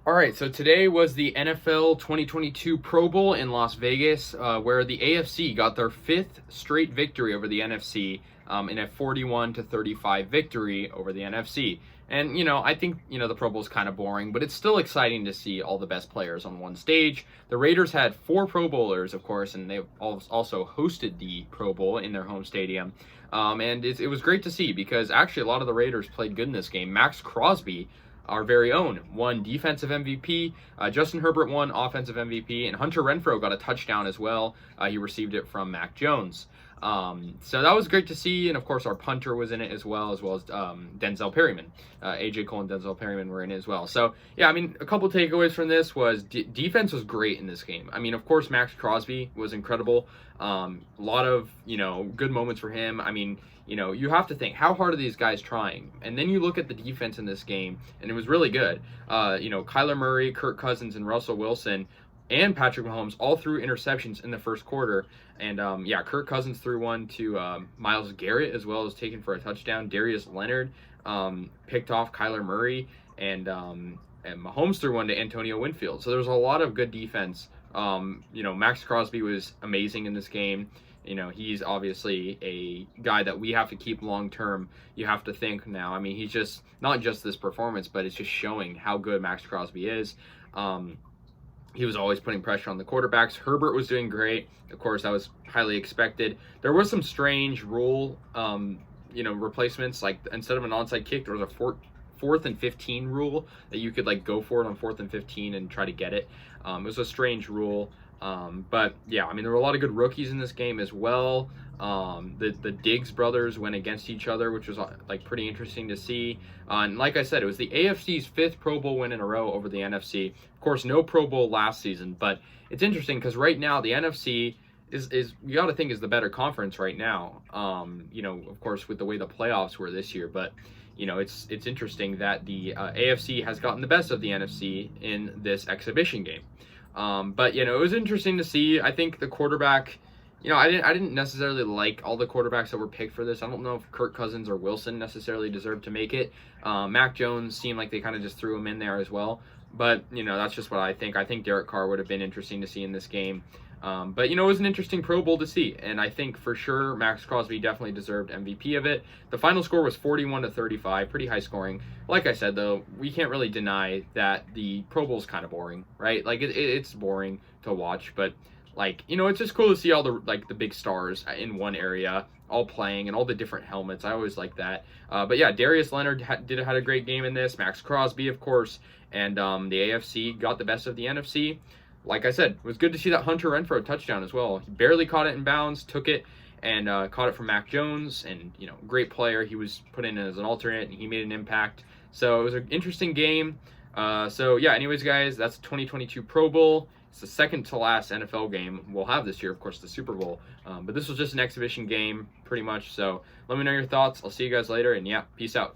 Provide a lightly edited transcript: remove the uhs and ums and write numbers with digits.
All right, so today was the NFL 2022 Pro Bowl in Las Vegas, where the AFC got their fifth straight victory over the NFC in a 41-35 victory over the NFC. And, I think, the Pro Bowl is kind of boring, but it's still exciting to see all the best players on one stage. The Raiders had four Pro Bowlers, of course, and they also hosted the Pro Bowl in their home stadium. And it was great to see because actually a lot of the Raiders played good in this game. Max Crosby, our very own, won defensive MVP. Justin Herbert won offensive MVP, and Hunter Renfrow got a touchdown as well. He received it from Mac Jones. So that was great to see, and of course our punter was in it as well as Denzel Perryman. AJ Cole and Denzel Perryman were in it as well. So yeah, I mean, a couple takeaways from this was defense was great in this game. I mean, of course Max Crosby was incredible. A lot of good moments for him. I mean, you have to think, how hard are these guys trying? And then you look at the defense in this game, and it was really good. Kyler Murray, Kirk Cousins, and Russell Wilson and Patrick Mahomes all threw interceptions in the first quarter. And Kirk Cousins threw one to Myles Garrett as well as taken for a touchdown. Darius Leonard picked off Kyler Murray, and Mahomes threw one to Antonio Winfield. So there was a lot of good defense. Max Crosby was amazing in this game. He's obviously a guy that we have to keep long term. You have to think now. I mean, he's just not just this performance, but it's just showing how good Max Crosby is. He was always putting pressure on the quarterbacks. Herbert was doing great. Of course, that was highly expected. There was some strange rule, replacements. Like instead of an onside kick, there was a fourth and 15 rule that you could go for it on 4th and 15 and try to get it. It was a strange rule. But yeah, I mean, there were a lot of good rookies in this game as well. The Diggs brothers went against each other, which was pretty interesting to see. And like I said, it was the AFC's fifth Pro Bowl win in a row over the NFC. Of course, no Pro Bowl last season, but it's interesting because right now the NFC is you got to think is the better conference right now. Of course, with the way the playoffs were this year, but it's interesting that the AFC has gotten the best of the NFC in this exhibition game. But it was interesting to see. I think the quarterback, I didn't necessarily like all the quarterbacks that were picked for this. I don't know if Kirk Cousins or Wilson necessarily deserved to make it. Mac Jones seemed like they kind of just threw him in there as well. But that's just what I think. I think Derek Carr would have been interesting to see in this game. But it was an interesting Pro Bowl to see, and I think for sure Max Crosby definitely deserved MVP of it. The final score was 41-35, pretty high scoring. Like I said, though, we can't really deny that the Pro Bowl is kind of boring, right? It's boring to watch, but it's just cool to see all the big stars in one area all playing and all the different helmets. I always like that. But yeah, Darius Leonard had a great game in this. Max Crosby, of course, and the AFC got the best of the NFC. Like I said, it was good to see that Hunter Renfrow touchdown as well. He barely caught it in bounds, took it, and caught it from Mac Jones. And, great player. He was put in as an alternate, and he made an impact. So it was an interesting game. Anyways, guys, that's the 2022 Pro Bowl. It's the second to last NFL game we'll have this year, of course, the Super Bowl. But this was just an exhibition game, pretty much. So let me know your thoughts. I'll see you guys later, and yeah, peace out.